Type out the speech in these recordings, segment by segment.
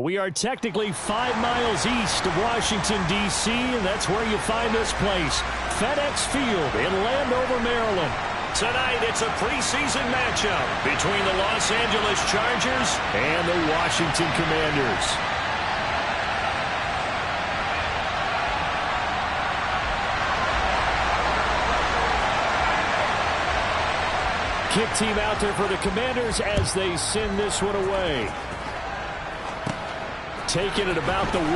We are technically 5 miles east of Washington, D.C., and that's where you find this place, FedEx Field in Landover, Maryland. Tonight, it's a preseason matchup between the Los Angeles Chargers and the Washington Commanders. Kick team out there for the Commanders as they send this one away. Taking it about the 1.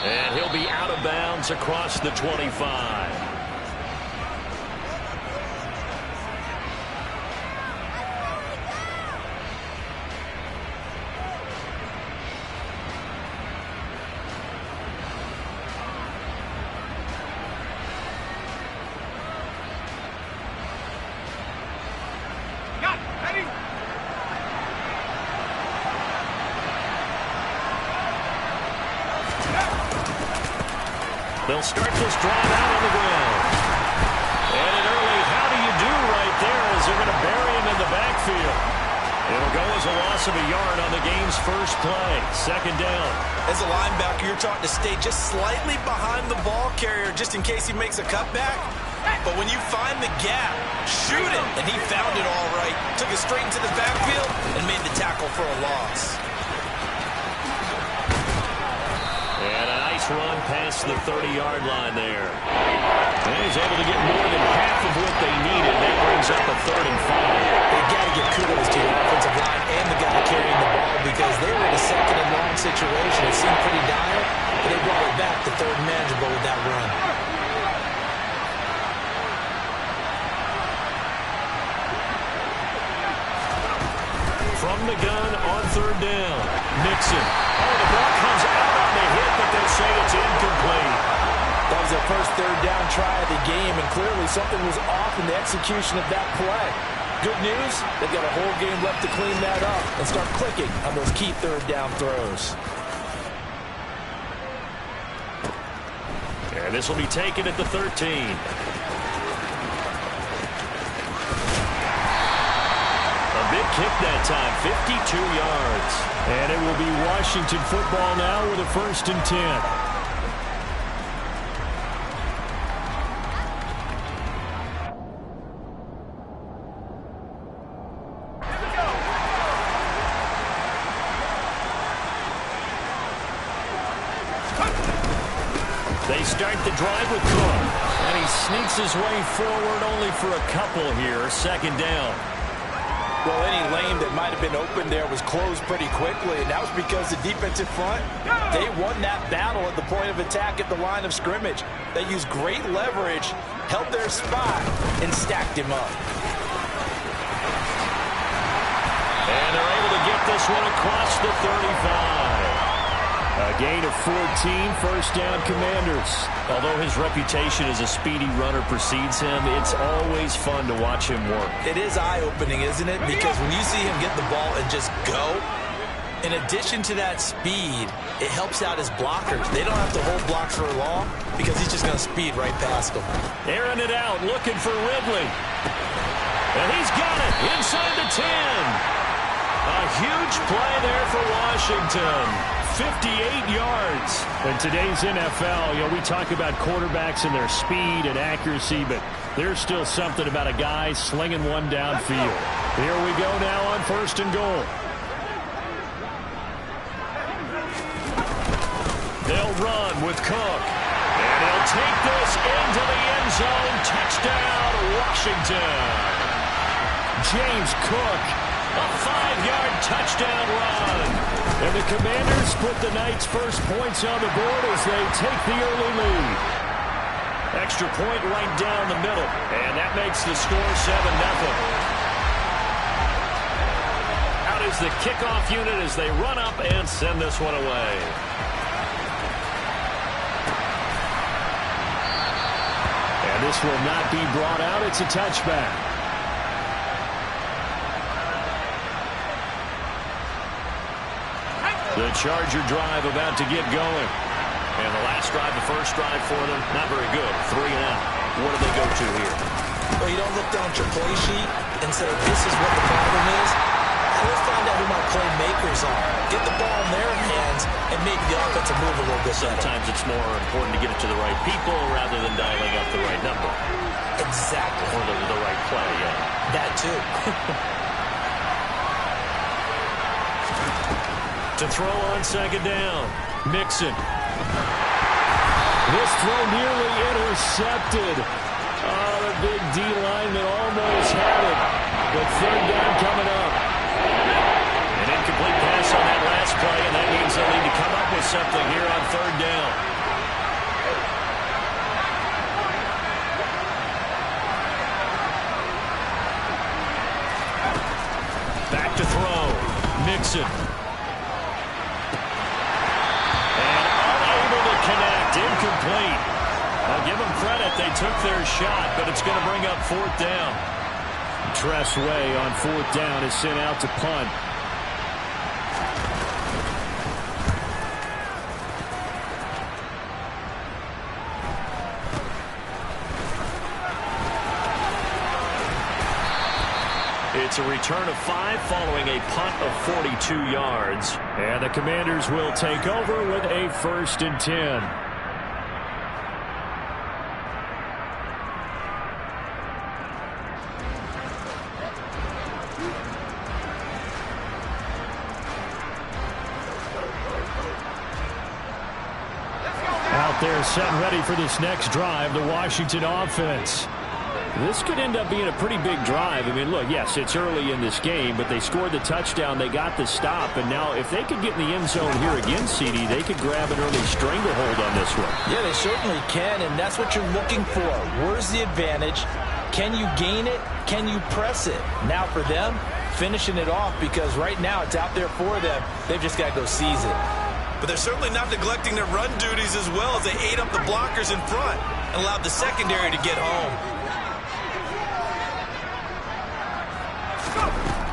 And he'll be out of bounds across the 25. They'll start this drive out on the ground. And an early how do you do right there as they're going to bury him in the backfield. It'll go as a loss of a yard on the game's first play. Second down. As a linebacker, you're taught to stay just slightly behind the ball carrier just in case he makes a cutback. But when you find the gap, shoot it. And he found it all right. Took it straight into the backfield and made the tackle for a loss. And a nice run past the 30-yard line there. And he's able to get more than half of what they needed. That brings up a 3rd and 5. They got to give kudos to your offensive line and the guy carrying the ball because they were in a 2nd and long situation. It seemed pretty dire, but they brought it back to 3rd and manageable with that run. From the gun on 3rd down. Mixon. Oh, the ball comes out on the hit, but they'll say it's incomplete. That was their first 3rd down try of the game, and clearly something was off in the execution of that play. Good news, they've got a whole game left to clean that up and start clicking on those key 3rd down throws. And this will be taken at the 13. Big kick that time, 52 yards. And it will be Washington football now with a 1st and 10. They start the drive with Cook. And he sneaks his way forward only for a couple here, 2nd down. Well, any lane that might have been open there was closed pretty quickly, and that was because the defensive front, they won that battle at the point of attack at the line of scrimmage. They used great leverage, held their spot, and stacked him up. And they're able to get this one across the 35. A gain of 14, 1st down Commanders. Although his reputation as a speedy runner precedes him, it's always fun to watch him work. It is eye-opening, isn't it? Because when you see him get the ball and just go, in addition to that speed, it helps out his blockers. They don't have to hold blocks for long because he's just going to speed right past them. Airing it out, looking for Ridley. And he's got it inside the 10. A huge play there for Washington. 58 yards. In today's NFL, we talk about quarterbacks and their speed and accuracy, but there's still something about a guy slinging one downfield. Here we go now on 1st and goal. They'll run with Cook. And he'll take this into the end zone. Touchdown, Washington. James Cook, a 5-yard touchdown run. And the Commanders put the night's first points on the board as they take the early lead. Extra point right down the middle. And that makes the score 7-0. Out is the kickoff unit as they run up and send this one away. And this will not be brought out. It's a touchback. The Charger drive about to get going. And the last drive, the first drive for them, not very good. 3 and out. What do they go to here? Well, you don't look down at your play sheet and say, this is what the problem is. We'll find out who my playmakers are. Get the ball in their hands and make the offensive move a little bit better. Sometimes it's more important to get it to the right people rather than dialing up the right number. Exactly. Or the right play, yeah. That too. To throw on second down, Mixon. This throw nearly intercepted. Oh, the big D lineman almost had it. But third down coming up. An incomplete pass on that last play, and that means they'll need to come up with something here on third down. Back to throw. Mixon. And unable to connect. Incomplete. I'll give them credit. They took their shot, but it's going to bring up fourth down. Tress Way on fourth down is sent out to punt. It's a return of 5 following a punt of 42 yards. And the Commanders will take over with a 1st and 10. Out there set and ready for this next drive, the Washington offense. This could end up being a pretty big drive. I mean, look, yes, it's early in this game, but they scored the touchdown, they got the stop, and now if they could get in the end zone here again, CD, they could grab an early stranglehold on this one. Yeah, they certainly can, and that's what you're looking for. Where's the advantage? Can you gain it? Can you press it? Now for them, finishing it off, because right now it's out there for them. They've just got to go seize it. But they're certainly not neglecting their run duties as well as they ate up the blockers in front and allowed the secondary to get home.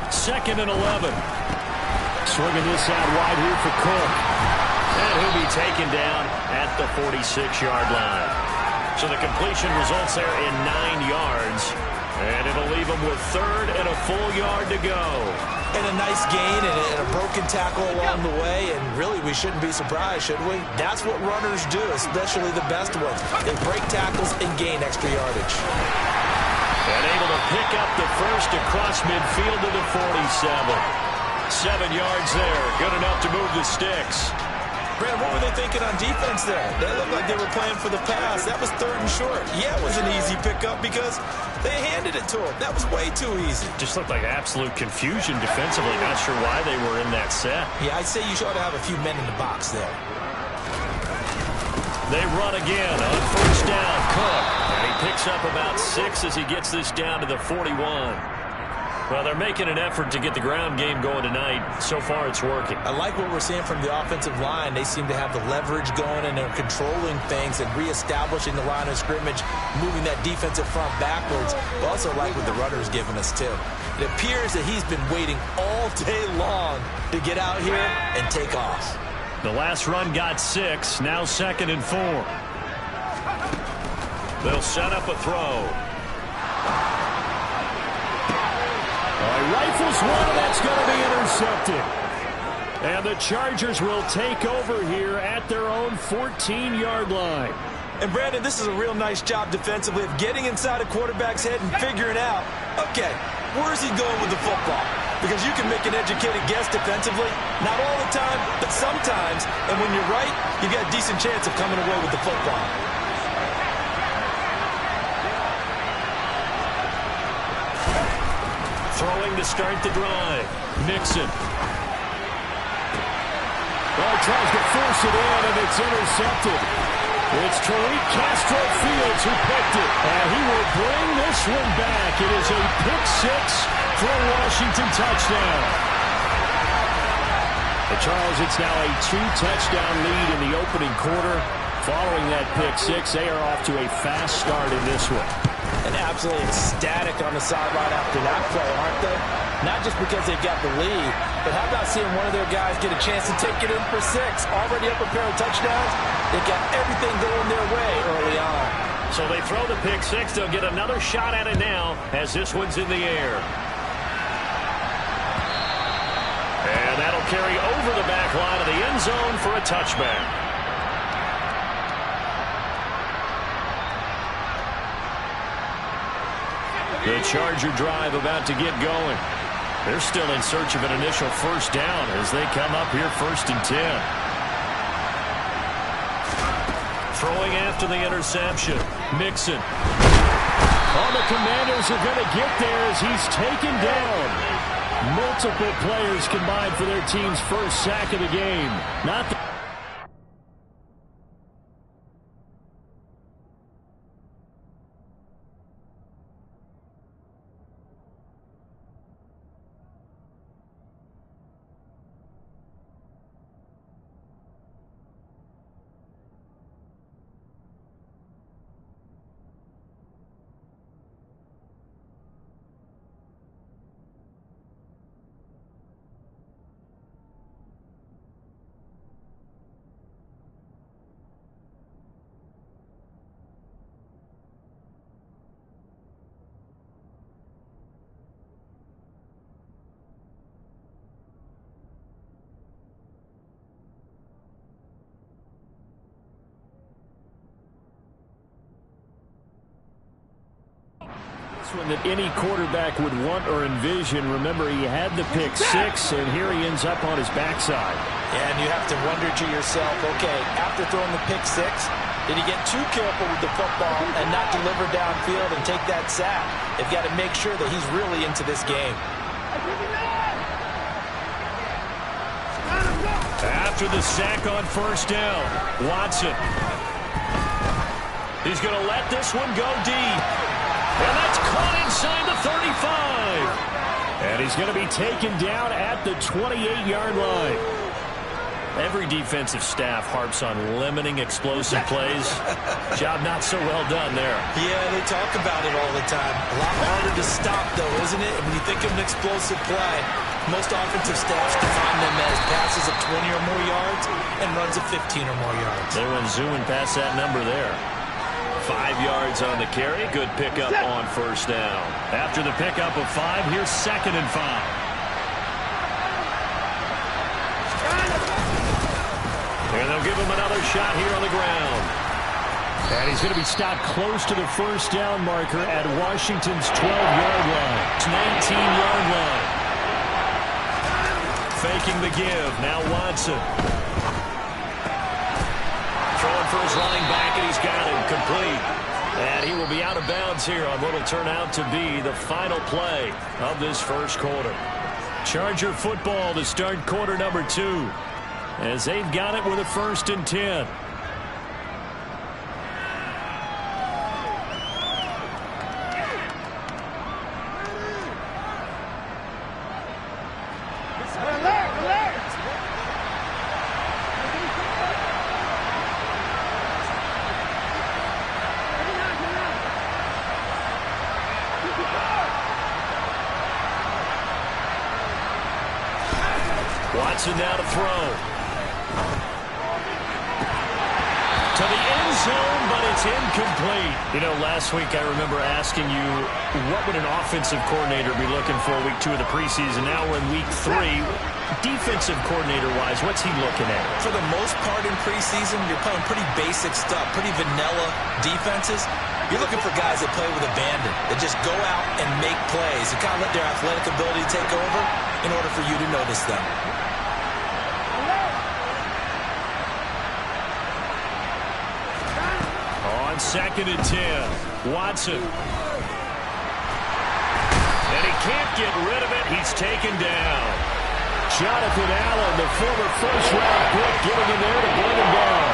2nd and 11. Swinging this out wide here for Cook. And he'll be taken down at the 46-yard line. So the completion results there in 9 yards. And it'll leave them with 3rd and a full yard to go. And a nice gain and a broken tackle along the way. And really, we shouldn't be surprised, should we? That's what runners do, especially the best ones. They break tackles and gain extra yardage. And able to pick up the first across midfield to the 47. 7 yards there. Good enough to move the sticks. Brandon, what were they thinking on defense there? They looked like they were playing for the pass. That was 3rd and short. Yeah, it was an easy pickup because they handed it to him. That was way too easy. Just looked like absolute confusion defensively. Not sure why they were in that set. Yeah, I'd say you ought to have a few men in the box there. They run again on 1st down. Cook. And he picks up about 6 as he gets this down to the 41. Well, they're making an effort to get the ground game going tonight. So far, it's working. I like what we're seeing from the offensive line. They seem to have the leverage going, and they're controlling things and reestablishing the line of scrimmage, moving that defensive front backwards. I also like what the runner's giving us, too. It appears that he's been waiting all day long to get out here and take off. The last run got 6. Now 2nd and 4. They'll set up a throw. Rifles one, that's going to be intercepted. And the Chargers will take over here at their own 14-yard line. And, Brandon, this is a real nice job defensively of getting inside a quarterback's head and figuring out, okay, where's he going with the football? Because you can make an educated guess defensively. Not all the time, but sometimes. And when you're right, you've got a decent chance of coming away with the football. Throwing to start the drive. Mixon. Well, he tries to force it in, and it's intercepted. It's Tariq Castro-Fields who picked it. And he will bring this one back. It is a pick 6 for a Washington touchdown. But Charles, it's now a 2-touchdown lead in the opening quarter. Following that pick 6, they are off to a fast start in this one. And absolutely ecstatic on the sideline after that play, aren't they? Not just because they've got the lead, but how about seeing one of their guys get a chance to take it in for 6? Already up a pair of touchdowns. They've got everything going their way early on. So they throw the pick 6. They'll get another shot at it now as this one's in the air. carry over the back line of the end zone for a touchback. The Charger drive about to get going. They're still in search of an initial first down as they come up here 1st and 10. Throwing after the interception. Mixon. Oh, the Commanders are going to get there as he's taken down. Multiple players combined for their team's first sack of the game. Not the one that any quarterback would want or envision. Remember, he had the pick 6, and here he ends up on his backside. Yeah, and you have to wonder to yourself, okay, after throwing the pick 6, did he get too careful with the football and not deliver downfield and take that sack? They've got to make sure that he's really into this game. After the sack on first down, Watson. He's going to let this one go deep. And that's caught inside the 35. And he's going to be taken down at the 28-yard line. Every defensive staff harps on limiting explosive plays. Job not so well done there. Yeah, they talk about it all the time. A lot harder to stop, though, isn't it? And when you think of an explosive play, most offensive staffs define them as passes of 20 or more yards and runs of 15 or more yards. They run zooming past that number there. 5 yards on the carry. Good pickup on first down. After the pickup of 5, here's 2nd and 5. And they'll give him another shot here on the ground. And he's going to be stopped close to the first down marker at Washington's 12-yard line. 19-yard line. Faking the give. Now Watson. Throwing for his running back, and he's got him complete. And he will be out of bounds here on what will turn out to be the final play of this first quarter. Charger football to start quarter number 2. As they've got it with a 1st and 10. Watson now to throw. To the end zone, but it's incomplete. You know, last week I remember asking you, what would an offensive coordinator be looking for week 2 of the preseason? Now we're in week 3. Defensive coordinator-wise, what's he looking at? For the most part in preseason, you're playing pretty basic stuff, pretty vanilla defenses. You're looking for guys that play with abandon, that just go out and make plays and kind of let their athletic ability take over in order for you to notice them. On 2nd and 10, Watson. And he can't get rid of it. He's taken down. Jonathan Allen, the former first-round pick, getting in there to bring him down.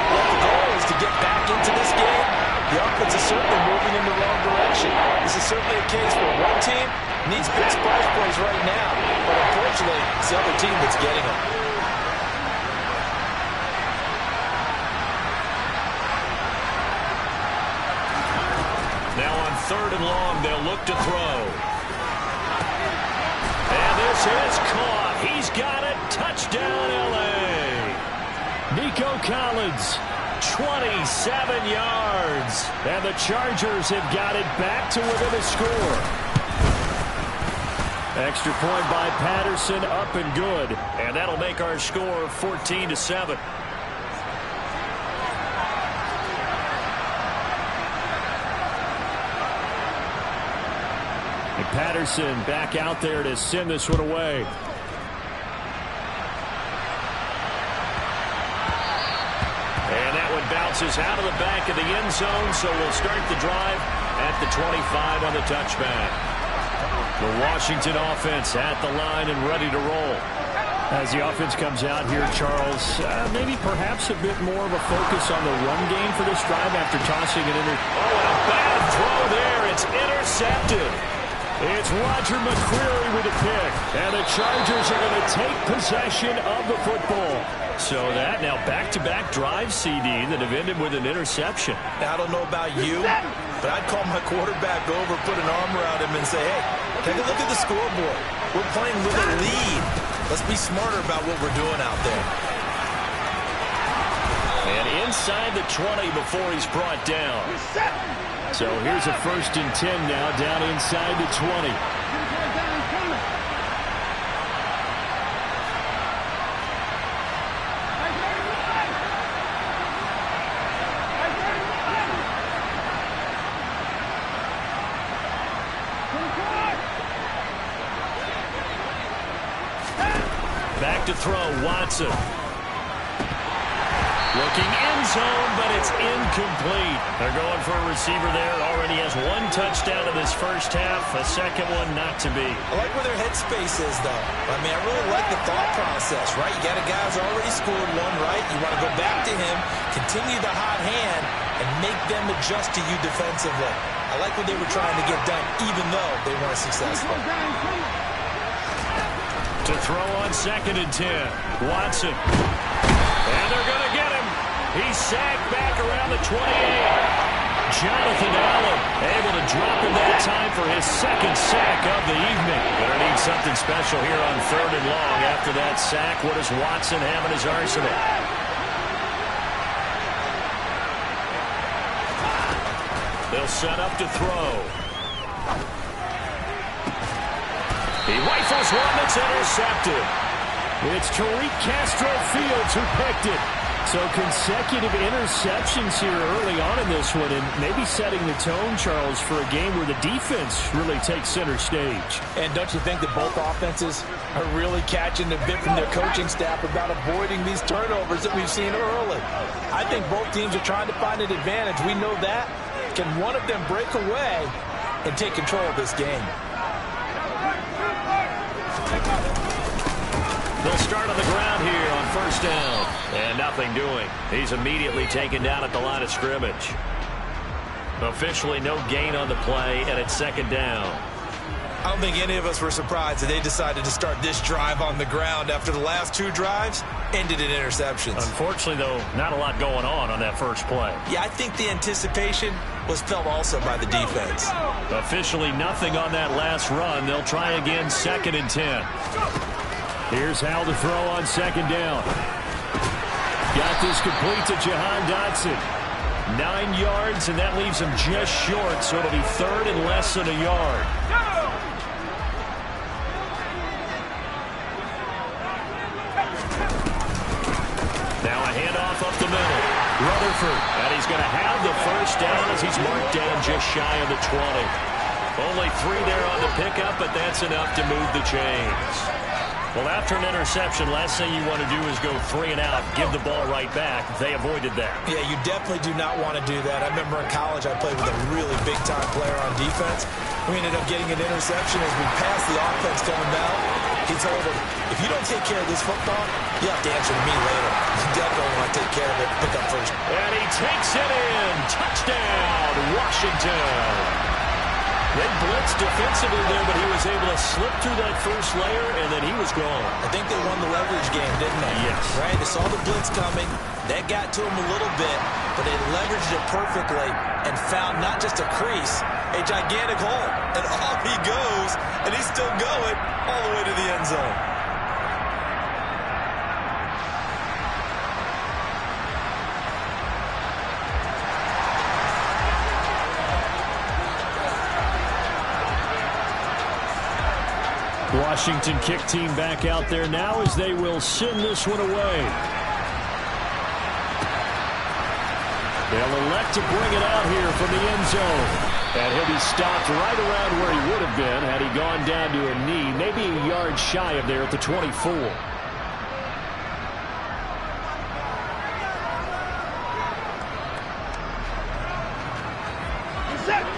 Well, the goal is to get back into this game. The offense is certainly moving in the wrong direction. This is certainly a case where one team needs big splash plays right now, but unfortunately, it's the other team that's getting them. Now on 3rd and long, they'll look to throw. And this is caught. He's got it. Touchdown, L.A. Nico Collins, 27 yards. And the Chargers have got it back to within a score. Extra point by Patterson, up and good. And that'll make our score 14-7. And Patterson back out there to send this one away. And that one bounces out of the back of the end zone, so we'll start the drive at the 25 on the touchback. The Washington offense at the line and ready to roll. As the offense comes out here, Charles, maybe perhaps a bit more of a focus on the run game for this drive after tossing it in. Oh, and a bad throw there. It's intercepted. It's Roger McCreary with a pick. And the Chargers are going to take possession of the football. So that now back-to-back drive, CD, that have ended with an interception. Now, I don't know about you, but I'd call my quarterback over, put an arm around him, and say, hey, take a look at the scoreboard. We're playing with a lead. Let's be smarter about what we're doing out there. And inside the 20 before he's brought down. So here's a 1st and 10 now, down inside the 20. Back to throw, Watson. Looking end zone, but it's incomplete. They're going for a receiver there. Already has one touchdown in this first half. A second one not to be. I like where their headspace is, though. I mean, I really like the thought process, right? You got a guy who's already scored one, right? You want to go back to him, continue the hot hand, and make them adjust to you defensively. I like what they were trying to get done, even though they weren't successful. To throw on 2nd and 10. Watson. And they're going to get him. He's sacked back around the 28. Jonathan Allen able to drop him that time for his 2nd sack of the evening. Gonna need something special here on 3rd and long. After that sack, what does Watson have in his arsenal? They'll set up to throw. He rifles one that's intercepted. It's Tariq Castro-Fields who picked it. So consecutive interceptions here early on in this one, and maybe setting the tone, Charles, for a game where the defense really takes center stage. And don't you think that both offenses are really catching a bit from their coaching staff about avoiding these turnovers that we've seen early? I think both teams are trying to find an advantage. We know that. Can one of them break away and take control of this game? They'll start on the ground here on 1st down. And nothing doing. He's immediately taken down at the line of scrimmage. Officially no gain on the play, and it's 2nd down. I don't think any of us were surprised that they decided to start this drive on the ground after the last 2 drives ended in interceptions. Unfortunately, though, not a lot going on that first play. Yeah, I think the anticipation was felt also by the defense. Officially nothing on that last run. They'll try again, 2nd and 10. Here's Hal to throw on 2nd down. Got this complete to Jahan Dotson. 9 yards, and that leaves him just short, so it'll be 3rd and less than a yard. Now a handoff up the middle. Rutherford, and he's going to have the 1st down as he's marked down just shy of the 20. Only 3 there on the pickup, but that's enough to move the chains. Well, after an interception, last thing you want to do is go 3 and out, give the ball right back. They avoided that. Yeah, you definitely do not want to do that. I remember in college I played with a really big-time player on defense. We ended up getting an interception as we passed the offense coming out. He told him, if you don't take care of this football, you have to answer to me later. You definitely want to take care of it, pick up first. And he takes it in. Touchdown, Washington. They blitzed defensively there, but he was able to slip through that first layer, and then he was gone. I think they won the leverage game, didn't they? Yes. Right? They saw the blitz coming. That got to him a little bit, but they leveraged it perfectly and found not just a crease, a gigantic hole. And off he goes, and he's still going all the way to the end zone. Washington kick team back out there now as they will send this one away. They'll elect to bring it out here from the end zone. And he'll be stopped right around where he would have been had he gone down to a knee, maybe a yard shy of there at the 24.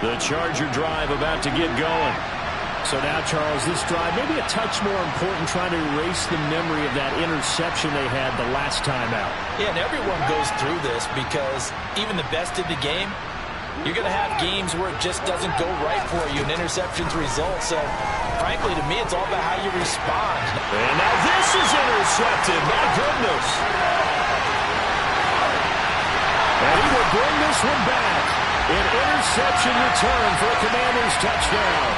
The Charger drive about to get going. So now, Charles, this drive maybe a touch more important, trying to erase the memory of that interception they had the last time out. Yeah, and everyone goes through this because even the best in the game, you're going to have games where it just doesn't go right for you and interceptions result. So, frankly, to me, it's all about how you respond. And now this is intercepted. My goodness. And he will bring this one back. An interception return for a Commanders touchdown.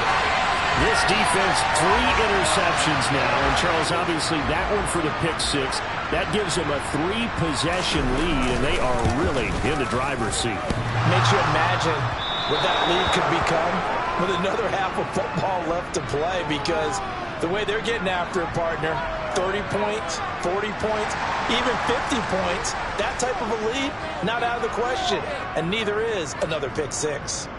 This defense, 3 interceptions now. And, Charles, obviously that one for the pick 6. That gives them a 3-possession lead, and they are really in the driver's seat. Makes you imagine what that lead could become with another half of football left to play, because the way they're getting after it, partner, 30 points, 40 points, even 50 points, that type of a lead, not out of the question. And neither is another pick 6.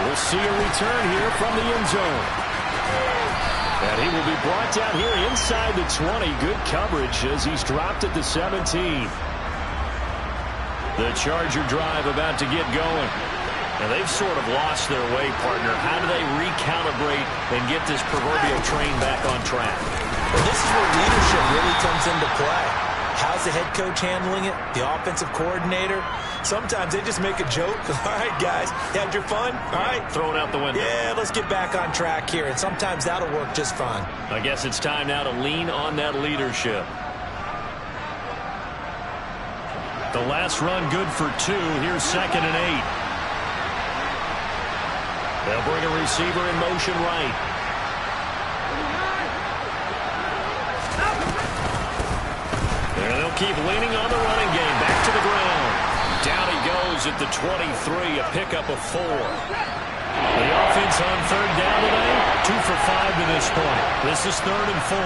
We'll see a return here from the end zone. And he will be brought down here inside the 20. Good coverage as he's dropped at the 17. The Charger drive about to get going. And they've sort of lost their way, partner. How do they recalibrate and get this proverbial train back on track? Well, this is where leadership really comes into play. How's the head coach handling it? The offensive coordinator? Sometimes they just make a joke. All right, guys, you had your fun? All right. Throw it out the window. Yeah, let's get back on track here. And sometimes that'll work just fine. I guess it's time now to lean on that leadership. The last run good for 2. Here's 2nd and 8. They'll bring a receiver in motion right. And they'll keep leaning on the running game. Back to the ground. Down he goes at the 23, a pickup of 4. The offense on 3rd down today, 2 for 5 to this point. This is 3rd and 4.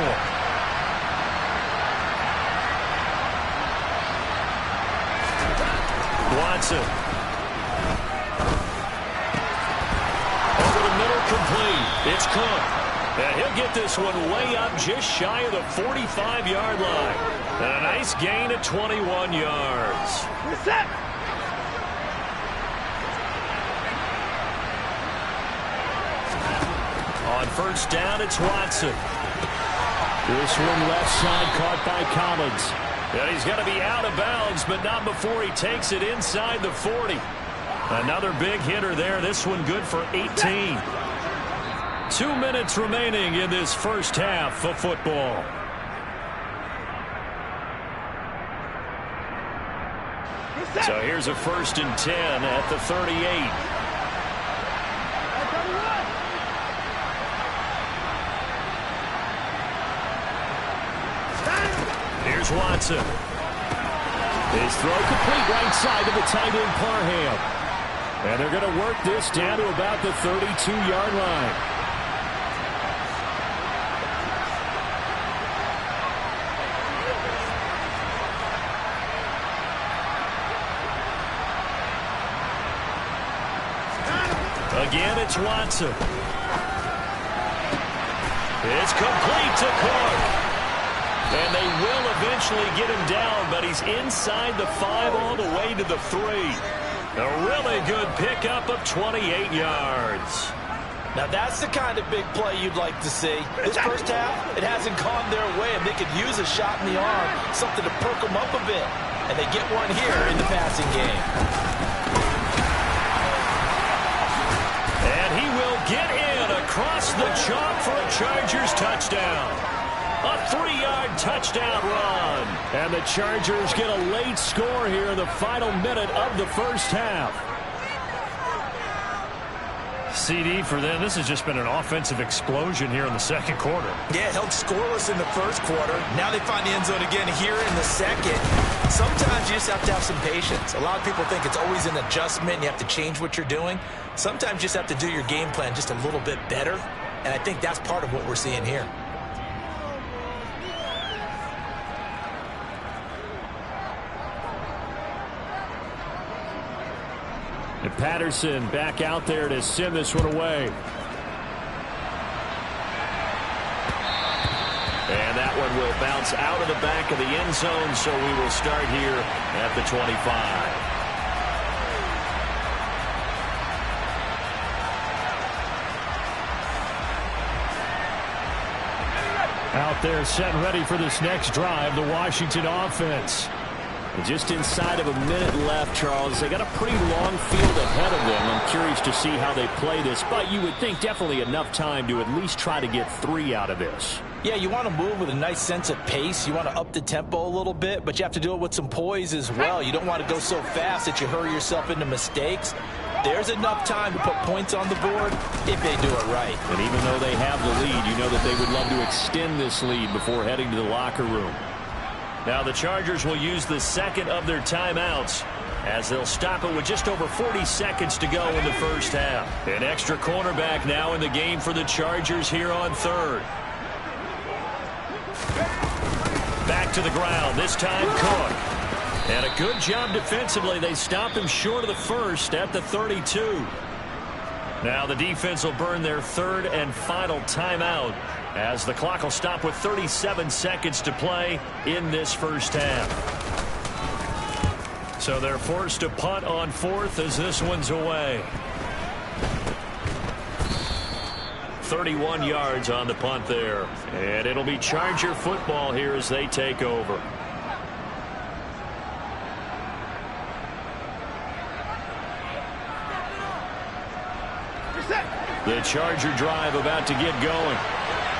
Watson. Over the middle, complete. It's Cook. And he'll get this one way up just shy of the 45-yard line. And a nice gain of 21 yards. On 1st down, it's Watson. This one left side caught by Collins. And he's going to be out of bounds, but not before he takes it inside the 40. Another big hitter there. This one good for 18. 2 minutes remaining in this first half of football. So here's a 1st and 10 at the 38. Here's Watson. His throw complete right side to the tight end Parham. And they're going to work this down to about the 32-yard line. Again, it's Watson. It's complete to Cook. And they will eventually get him down, but he's inside the 5 all the way to the 3. A really good pickup of 28 yards. Now that's the kind of big play you'd like to see. This first half, it hasn't gone their way, and they could use a shot in the arm, something to perk them up a bit. And they get one here in the passing game. And he will get in across the chalk for a Chargers touchdown. A 3-yard touchdown run. And the Chargers get a late score here in the final minute of the first half. CD for them, this has just been an offensive explosion here in the second quarter. Yeah, held scoreless in the first quarter. Now they find the end zone again here in the second. Sometimes you just have to have some patience. A lot of people think it's always an adjustment. You have to change what you're doing. Sometimes you just have to do your game plan just a little bit better. And I think that's part of what we're seeing here. And Patterson back out there to send this one away. And that one will bounce out of the back of the end zone, so we will start here at the 25. Out there set and ready for this next drive, the Washington offense. Just inside of a minute left, Charles. They got a pretty long field ahead of them. I'm curious to see how they play this, but you would think definitely enough time to at least try to get 3 out of this. Yeah, you want to move with a nice sense of pace. You want to up the tempo a little bit, but you have to do it with some poise as well. You don't want to go so fast that you hurry yourself into mistakes. There's enough time to put points on the board if they do it right. And even though they have the lead, you know that they would love to extend this lead before heading to the locker room. Now the Chargers will use the second of their timeouts as they'll stop it with just over 40 seconds to go in the first half. An extra cornerback now in the game for the Chargers here on third. Back to the ground, this time Cook. And a good job defensively. They stopped him short of the first at the 32. Now the defense will burn their third and final timeout as the clock will stop with 37 seconds to play in this first half. So they're forced to punt on fourth as this one's away. 31 yards on the punt there. And it'll be Charger football here as they take over. The Charger drive about to get going.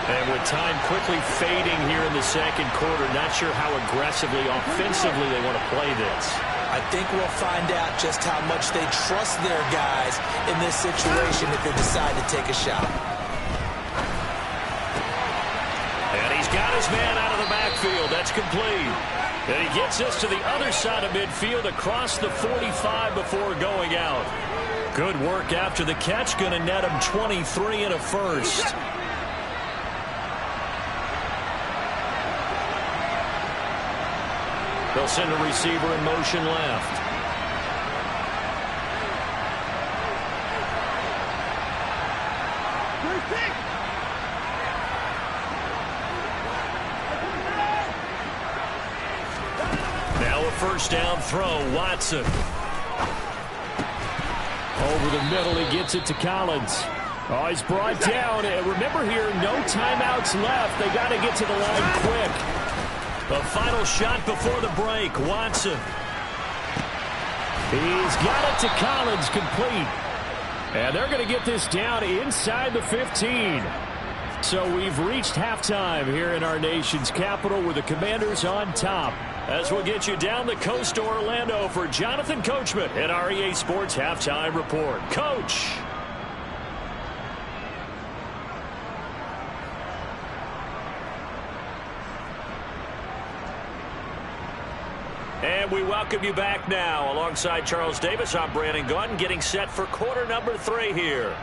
And with time quickly fading here in the second quarter, not sure how aggressively, offensively they want to play this. I think we'll find out just how much they trust their guys in this situation if they decide to take a shot. And he's got his man out of the backfield. That's complete. And he gets us to the other side of midfield across the 45 before going out. Good work after the catch. Going to net him 23 and a first. They'll send a receiver in motion left. Now a first down throw, Watson. Over the middle, he gets it to Collins. Oh, he's brought down. And remember here, no timeouts left. They got to get to the line quick. The final shot before the break, Watson. He's got it to Collins, complete. And they're going to get this down inside the 15. So we've reached halftime here in our nation's capital with the Commanders on top. As we'll get you down the coast to Orlando for Jonathan Coachman at our EA Sports Halftime Report. Coach. And we welcome you back now. Alongside Charles Davis, I'm Brandon Gaudin, getting set for quarter number 3 here.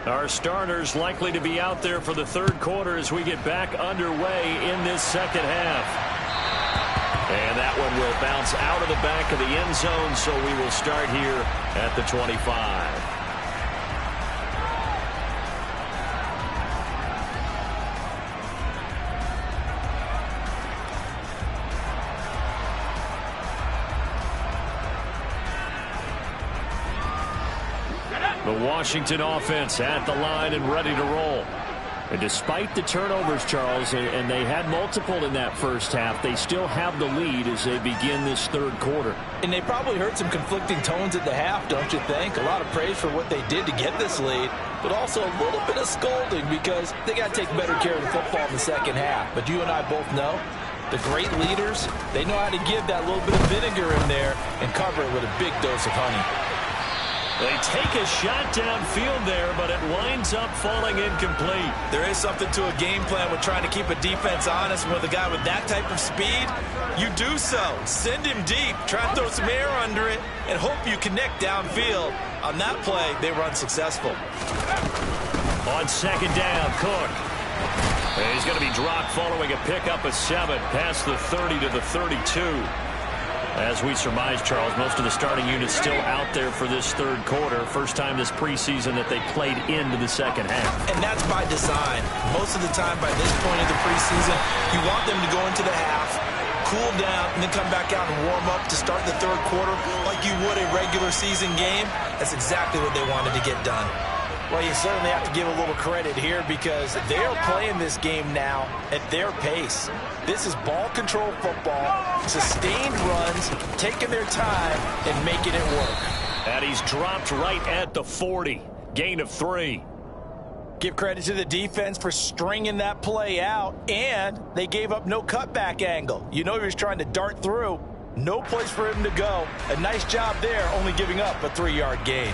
Our starters likely to be out there for the third quarter as we get back underway in this second half. And that one will bounce out of the back of the end zone, so we will start here at the 25. The Washington offense at the line and ready to roll. And despite the turnovers, Charles, and they had multiple in that first half, they still have the lead as they begin this third quarter. And they probably heard some conflicting tones at the half, don't you think? A lot of praise for what they did to get this lead, but also a little bit of scolding because they got to take better care of the football in the second half. But you and I both know the great leaders, they know how to give that little bit of vinegar in there and cover it with a big dose of honey. They take a shot downfield there, but it winds up falling incomplete. There is something to a game plan with trying to keep a defense honest. With a guy with that type of speed, you do so. Send him deep, try and throw some air under it, and hope you connect downfield. On that play, they were unsuccessful. On second down, Cook. And he's going to be dropped following a pickup of 7 past the 30 to the 32. As we surmise, Charles, most of the starting units still out there for this third quarter. First time this preseason that they played into the second half. And that's by design. Most of the time by this point of the preseason, you want them to go into the half, cool down, and then come back out and warm up to start the third quarter like you would a regular season game. That's exactly what they wanted to get done. Well, you certainly have to give a little credit here because they're playing this game now at their pace. This is ball control football, sustained runs, taking their time and making it work. And he's dropped right at the 40. Gain of 3. Give credit to the defense for stringing that play out, and they gave up no cutback angle. You know he was trying to dart through. No place for him to go. A nice job there, only giving up a 3-yard gain.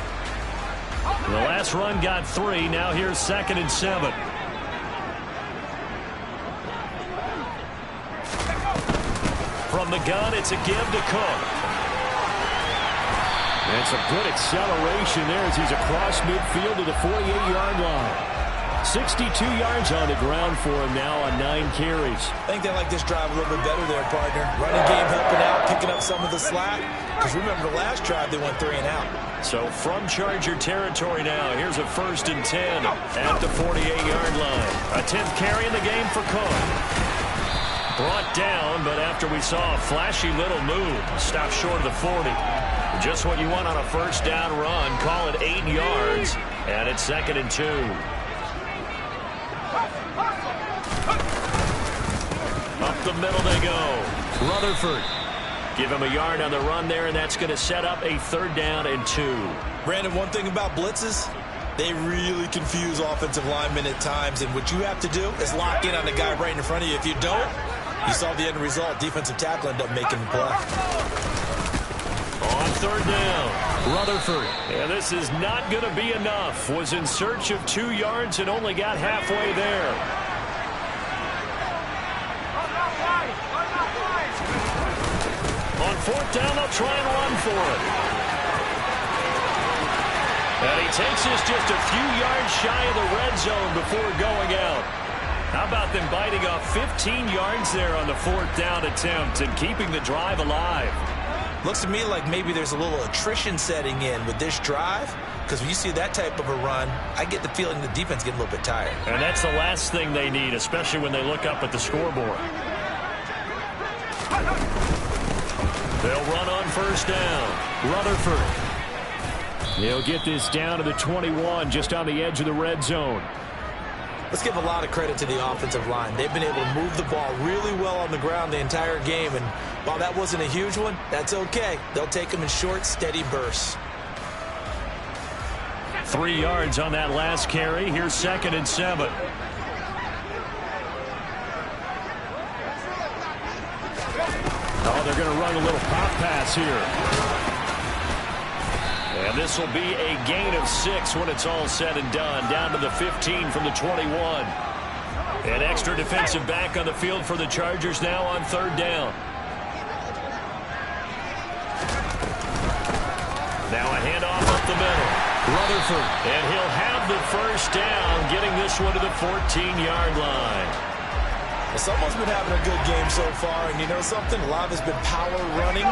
The last run got 3. Now here's 2nd and 7. From the gun, it's a give to Cook. And some good acceleration there as he's across midfield to the 48-yard line. 62 yards on the ground for him now on 9 carries. I think they like this drive a little bit better there, partner. Running game helping out, picking up some of the slack. Because remember, the last drive, they went 3 and out. So from Charger territory now, here's a 1st and 10 at the 48-yard line. A 10th carry in the game for Cook. Brought down, but after we saw a flashy little move, stopped short of the 40. Just what you want on a first down run. Call it 8 yards, and it's 2nd and 2. Up the middle they go. Rutherford. Give him a yard on the run there, and that's going to set up a 3rd down and 2. Brandon, one thing about blitzes, they really confuse offensive linemen at times, and what you have to do is lock in on the guy right in front of you. If you don't, you saw the end result. Defensive tackle ended up making the play. On 3rd down, Rutherford. And this is not going to be enough. Was in search of 2 yards and only got halfway there. On 4th down, they'll try and run for it. And he takes this just a few yards shy of the red zone before going out. How about them biting off 15 yards there on the 4th down attempt and keeping the drive alive? Looks to me like maybe there's a little attrition setting in with this drive, because when you see that type of a run, I get the feeling the defense getting a little bit tired. And that's the last thing they need, especially when they look up at the scoreboard. They'll run on 1st down. Rutherford. He'll get this down to the 21, just on the edge of the red zone. Let's give a lot of credit to the offensive line. They've been able to move the ball really well on the ground the entire game, and while that wasn't a huge one, that's okay. They'll take them in short, steady bursts. 3 yards on that last carry. Here's 2nd and 7. Oh, they're going to run a little pop pass here. And this will be a gain of 6 when it's all said and done. Down to the 15 from the 21. An extra defensive back on the field for the Chargers now on 3rd down. Now a handoff up the middle. Rutherford. And he'll have the 1st down, getting this one to the 14-yard line. Someone's been having a good game so far, and you know something? A lot of it's been power running.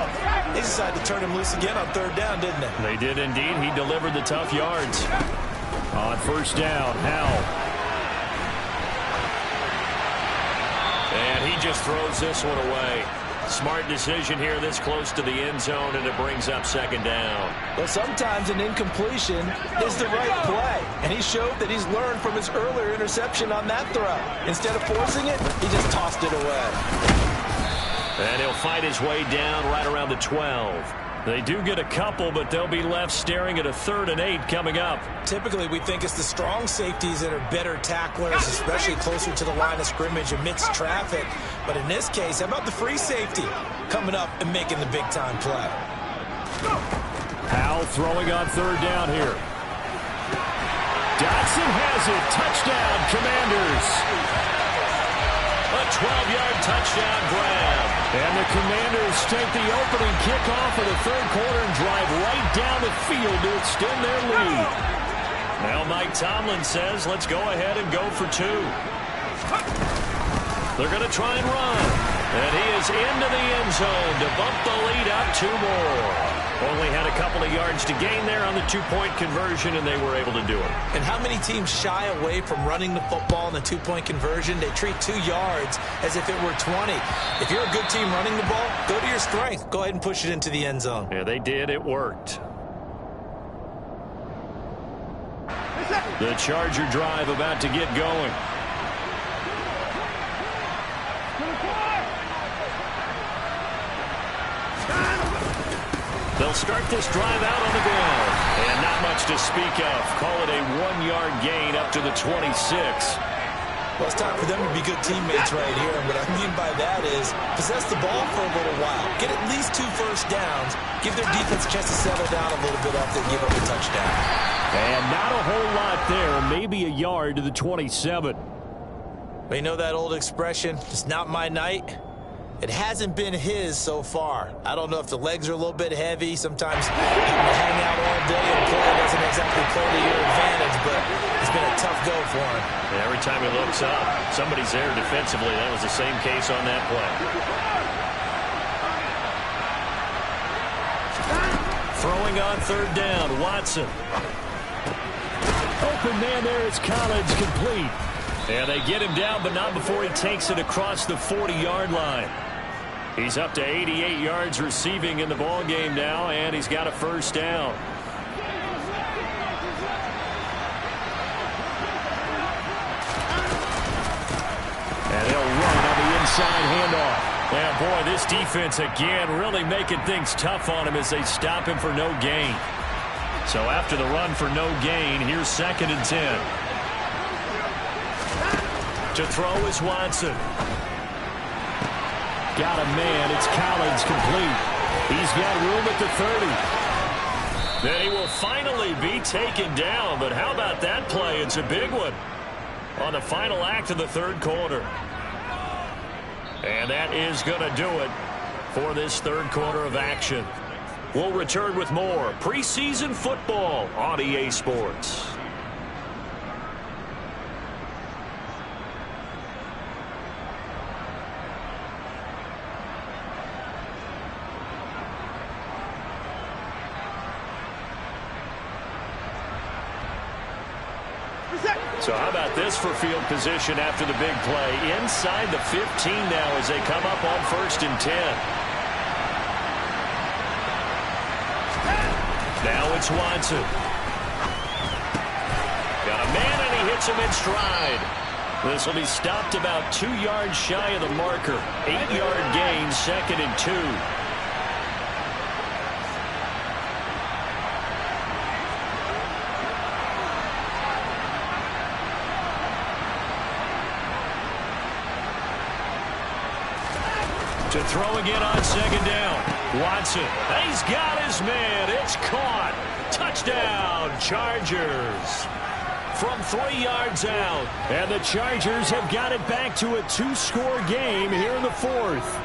They decided to turn him loose again on 3rd down, didn't they? They did indeed. He delivered the tough yards. On 1st down, Howell. And he just throws this one away. Smart decision here this close to the end zone, and it brings up second down. Well, sometimes an incompletion is the right play, and he showed that he's learned from his earlier interception on that throw. Instead of forcing it, he just tossed it away. And he'll fight his way down right around the 12. They do get a couple, but they'll be left staring at a 3rd and 8 coming up. Typically, we think it's the strong safeties that are better tacklers, especially closer to the line of scrimmage amidst traffic. But in this case, how about the free safety coming up and making the big-time play? Howell throwing on 3rd down here. Dotson has it. Touchdown, Commanders. A 12-yard touchdown grab. And the Commanders take the opening kickoff of the 3rd quarter and drive right down the field to extend their lead. Now Mike Tomlin says, let's go ahead and go for 2. They're going to try and run. And he is into the end zone to bump the lead up 2 more. Only had a couple of yards to gain there on the 2-point conversion, and they were able to do it. And how many teams shy away from running the football in the 2-point conversion? They treat 2 yards as if it were 20. If you're a good team running the ball, go to your strength. Go ahead and push it into the end zone. Yeah, they did. It worked. The Charger drive about to get going. They'll start this drive out on the ground. And not much to speak of. Call it a 1-yard gain up to the 26. Well, it's time for them to be good teammates right here. And what I mean by that is possess the ball for a little while. Get at least 2 first downs. Give their defense a chance to settle down a little bit after they give up a touchdown. And not a whole lot there. Maybe a yard to the 27. But you know that old expression, it's not my night? It hasn't been his so far. I don't know if the legs are a little bit heavy. Sometimes you can hang out all day and play doesn't exactly play to your advantage, but it's been a tough go for him. And every time he looks up, somebody's there defensively. That was the same case on that play. Throwing on 3rd down, Watson. Open man there is Collins, complete. And they get him down, but not before he takes it across the 40-yard line. He's up to 88 yards receiving in the ball game now, and he's got a first down. And he'll run on the inside handoff. And boy, this defense again really making things tough on him as they stop him for no gain. So after the run for no gain, here's 2nd and 10. To throw is Watson. Got a man. It's Collins, complete. He's got room at the 30. Then he will finally be taken down. But how about that play? It's a big one on the final act of the 3rd quarter. And that is going to do it for this 3rd quarter of action. We'll return with more preseason football on EA Sports. So how about this for field position after the big play? Inside the 15 now as they come up on 1st and 10. Now it's Watson. Got a man and he hits him in stride. This will be stopped about 2 yards shy of the marker. 8-yard gain, 2nd and 2. To throw again on 2nd down. Watson. He's got his man. It's caught. Touchdown, Chargers. From 3 yards out. And the Chargers have got it back to a 2-score game here in the 4th.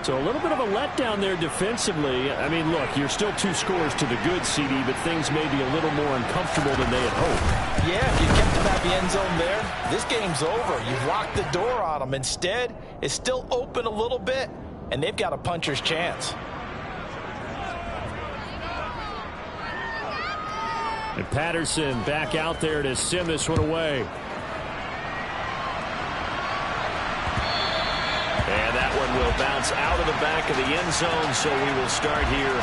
So a little bit of a letdown there defensively. I mean, look, you're still 2 scores to the good, CD, but things may be a little more uncomfortable than they had hoped. Yeah, if you kept them at the end zone there, this game's over. You've locked the door on them. Instead, it's still open a little bit, and they've got a puncher's chance. And Patterson back out there to send this one away. And that one will It'll bounce out of the back of the end zone, so we will start here.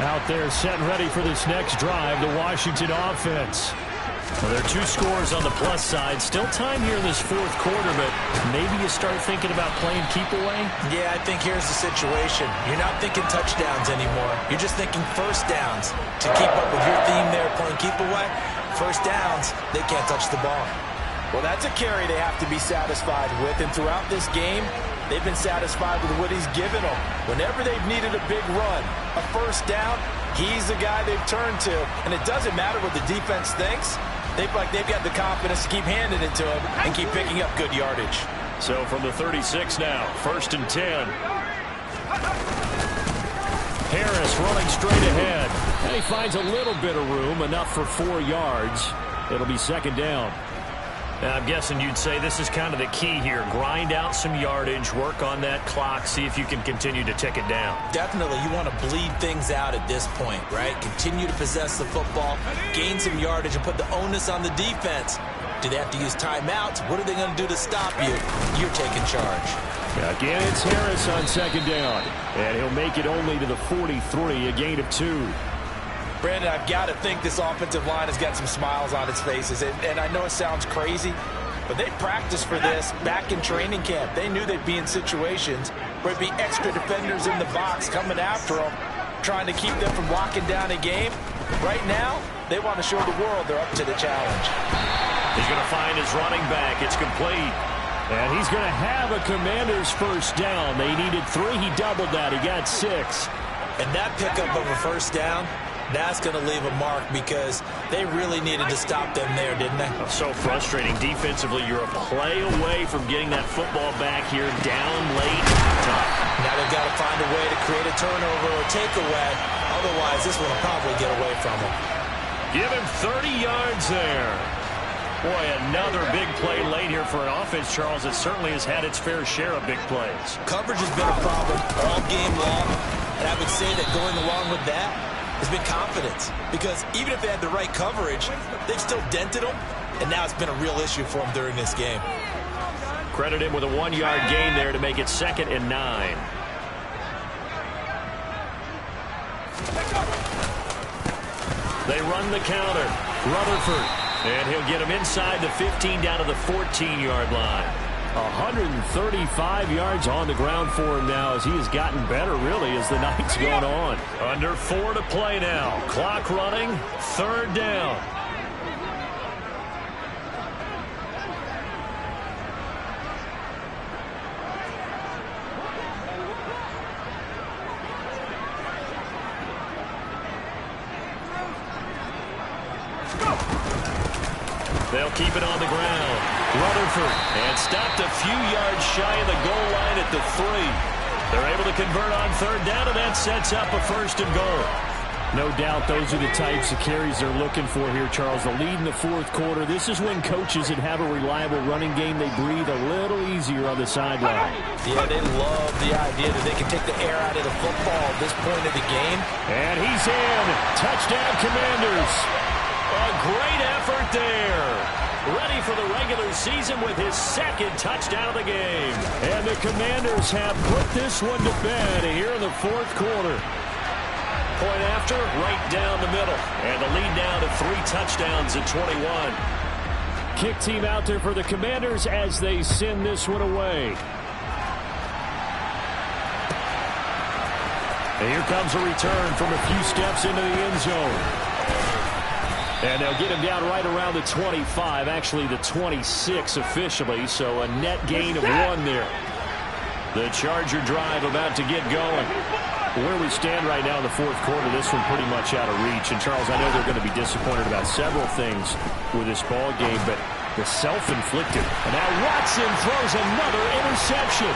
Out there set and ready for this next drive, the Washington offense. Well, there are 2 scores on the plus side. Still time here in this fourth quarter, but maybe you start thinking about playing keep away? Yeah, I think here's the situation. You're not thinking touchdowns anymore. You're just thinking first downs. To keep up with your theme there, playing keep away, first downs, they can't touch the ball. Well, that's a carry they have to be satisfied with, and throughout this game, they've been satisfied with what he's given them. Whenever they've needed a big run, a first down, he's the guy they've turned to. And it doesn't matter what the defense thinks. They've got the confidence to keep handing it to him and keep picking up good yardage. So from the 36 now, 1st and 10. Harris running straight ahead. And he finds a little bit of room, enough for 4 yards. It'll be 2nd down. Now, I'm guessing you'd say this is kind of the key here. Grind out some yardage, work on that clock, see if you can continue to tick it down. Definitely, you want to bleed things out at this point, right? Continue to possess the football, gain some yardage, and put the onus on the defense. Do they have to use timeouts? What are they going to do to stop you? You're taking charge. Again, it's Harris on 2nd down. And he'll make it only to the 43, a gain of 2. Brandon, I've got to think this offensive line has got some smiles on its faces. And I know it sounds crazy, but they practiced for this back in training camp. They knew they'd be in situations where it'd be extra defenders in the box coming after them, trying to keep them from locking down a game. Right now, they want to show the world they're up to the challenge. He's going to find his running back. It's complete. And he's going to have a Commanders first down. They needed 3. He doubled that. He got 6. And that pickup of a first down, that's going to leave a mark because they really needed to stop them there, didn't they? So frustrating. Defensively, you're a play away from getting that football back here, down late. Tough. Now they've got to find a way to create a turnover or takeaway. Otherwise, this one will probably get away from them. Give him 30 yards there. Boy, another big play late here for an offense, Charles, that certainly has had its fair share of big plays. Coverage has been a problem all game long, and I would say that going along with that has been confidence, because even if they had the right coverage, they've still dented them, and now it's been a real issue for them during this game. Credit him with a 1-yard gain there to make it 2nd and 9. They run the counter. Rutherford, and he'll get him inside the 15 down to the 14-yard line. 135 yards on the ground for him now as he has gotten better, really, as the night's going on. Under 4 to play now. Clock running. 3rd down. They'll keep it on the ground. Rutherford, and stopped a few yards shy of the goal line at the 3. They're able to convert on 3rd down, and that sets up a 1st and goal. No doubt those are the types of carries they're looking for here, Charles. The lead in the 4th quarter. This is when coaches that have a reliable running game, they breathe a little easier on the sideline. Yeah, they love the idea that they can take the air out of the football at this point of the game. And he's in. Touchdown, Commanders. A great effort there. Ready for the regular season with his 2nd touchdown of the game. And the Commanders have put this one to bed here in the 4th quarter. Point after, right down the middle. And the lead now to 3 touchdowns at 21. Kick team out there for the Commanders as they send this one away. And here comes a return from a few steps into the end zone. And they'll get him down right around the 25, actually the 26 officially, so a net gain of 1 there. The Charger drive about to get going. Where we stand right now in the 4th quarter, this one pretty much out of reach. And, Charles, I know they're going to be disappointed about several things with this ball game, but the self-inflicted. And now Watson throws another interception.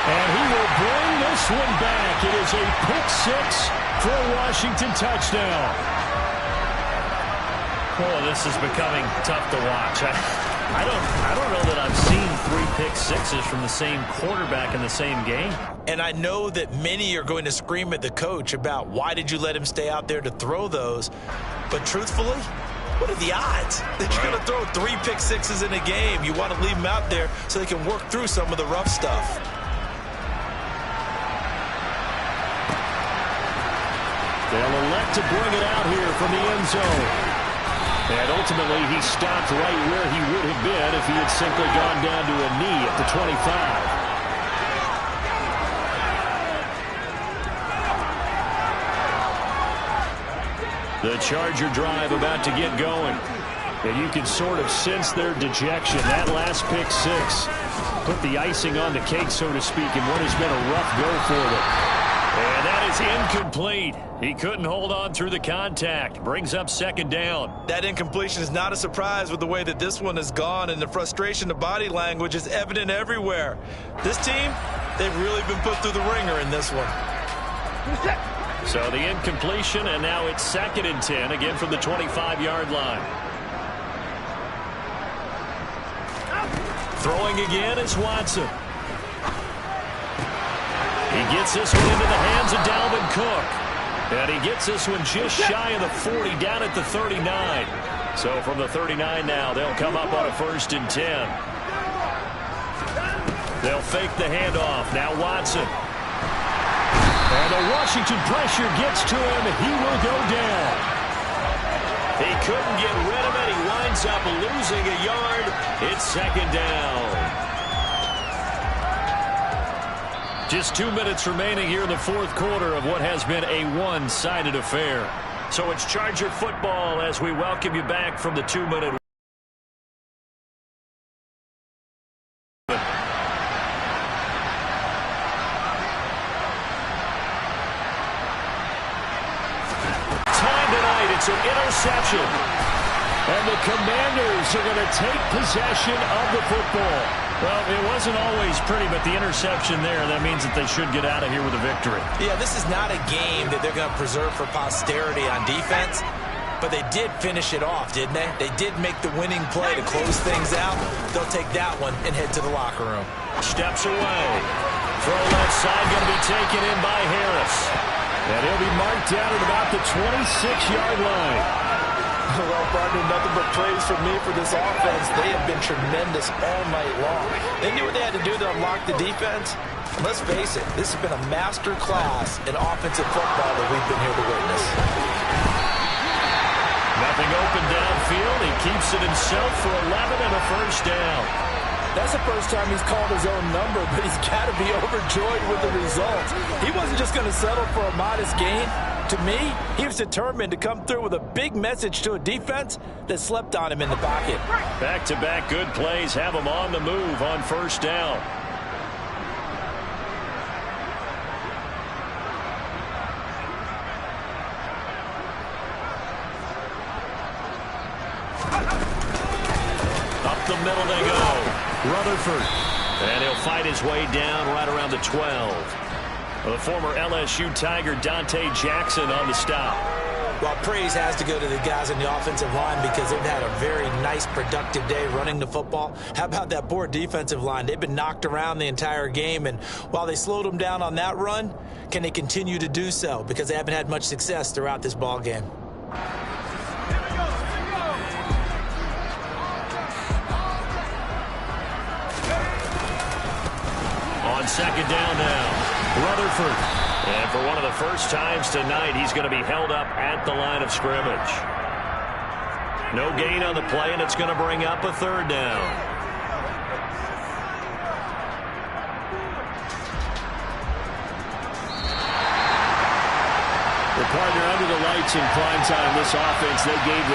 And he will bring this one back. It is a pick 6 for a Washington touchdown. Oh, this is becoming tough to watch. I don't know that I've seen 3 pick sixes from the same quarterback in the same game. And I know that many are going to scream at the coach about why did you let him stay out there to throw those. But truthfully, what are the odds that you're going to throw 3 pick sixes in a game? You want to leave them out there so they can work through some of the rough stuff. They'll elect to bring it out here from the end zone. And ultimately, he stopped right where he would have been if he had simply gone down to a knee at the 25. The Charger drive about to get going. And you can sort of sense their dejection. That last pick six put the icing on the cake, so to speak, in what has been a rough go for them. And that is incomplete. He couldn't hold on through the contact. Brings up second down. That incompletion is not a surprise with the way that this one has gone, and the frustration of body language is evident everywhere. This team, they've really been put through the ringer in this one. So the incompletion, and now it's 2nd and 10, again from the 25-yard line. Throwing again is Watson. He gets this one into the hands of Dalvin Cook. And he gets this one just shy of the 40, down at the 39. So from the 39 now, they'll come up on a 1st and 10. They'll fake the handoff. Now Watson. And the Washington pressure gets to him. He will go down. He couldn't get rid of it. He winds up losing a yard. It's 2nd down. Just 2 minutes remaining here in the 4th quarter of what has been a one-sided affair. So it's Charger football as we welcome you back from the 2-minute. Time tonight, it's an interception. And the Commanders are going to take possession of the football. Well, it wasn't always pretty, but the interception there, that means that they should get out of here with a victory. Yeah, this is not a game that they're going to preserve for posterity on defense, but they did finish it off, didn't they? They did make the winning play to close things out. They'll take that one and head to the locker room. Steps away. Throw left side going to be taken in by Harris. And he'll be marked down at about the 26-yard line. Well, partner, nothing but praise from me for this offense. They have been tremendous all night long. They knew what they had to do to unlock the defense. Let's face it, this has been a master class in offensive football that we've been here to witness. Nothing open downfield. He keeps it himself for 11 and a 1st down. That's the first time he's called his own number, but he's got to be overjoyed with the results. He wasn't just going to settle for a modest gain. To me, he was determined to come through with a big message to a defense that slept on him in the pocket. Back-to-back good plays have him on the move on 1st down. Up the middle they go. Rutherford. And he'll fight his way down right around the 12. The former LSU Tiger Dante Jackson on the stop. Well, praise has to go to the guys on the offensive line because they've had a very nice, productive day running the football. How about that poor defensive line? They've been knocked around the entire game, and while they slowed them down on that run, can they continue to do so? Because they haven't had much success throughout this ball game. On 2nd down now. Rutherford. And for one of the first times tonight, he's going to be held up at the line of scrimmage. No gain on the play, and it's going to bring up a 3rd down. The partner under the lights in prime time, this offense, they gave the